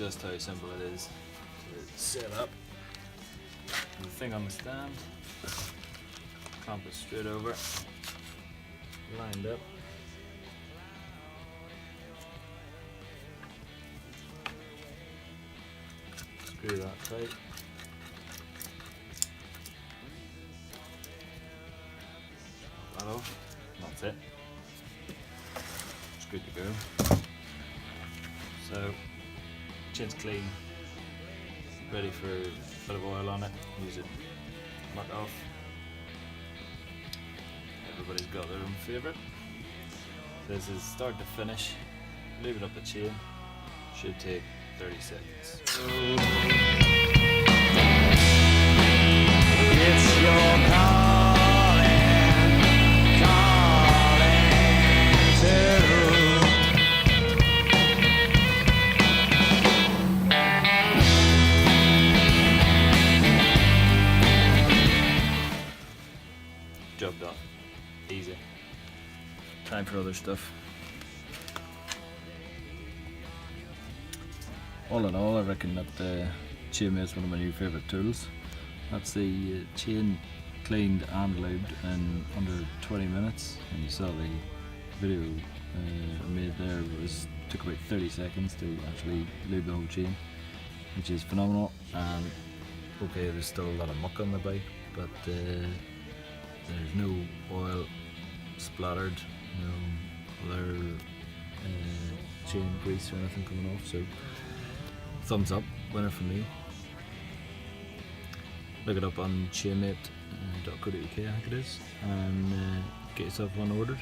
just how simple it is to set up. The thing on the stand, clamp it straight over, lined up. Screw that tight. That off. That's it. It's good to go. So, chain's clean, ready for a bit of oil on it. Use it, mark off. Everybody's got their own favourite. This is start to finish. Leave it up the chain. Should take 30 seconds. It's your calling to. Job done. Easy. Time for other stuff. All in all, I reckon that Chainmate is one of my new favourite tools. That's the chain cleaned and lubed in under 20 minutes, and you saw the video I made there. Took about 30 seconds to actually lube the whole chain, which is phenomenal. And okay, there's still a lot of muck on the bike, but there's no oil splattered, no other chain grease or anything coming off, so thumbs up, winner for me. Look it up on chainmate.co.uk, I think it is, and get yourself one ordered.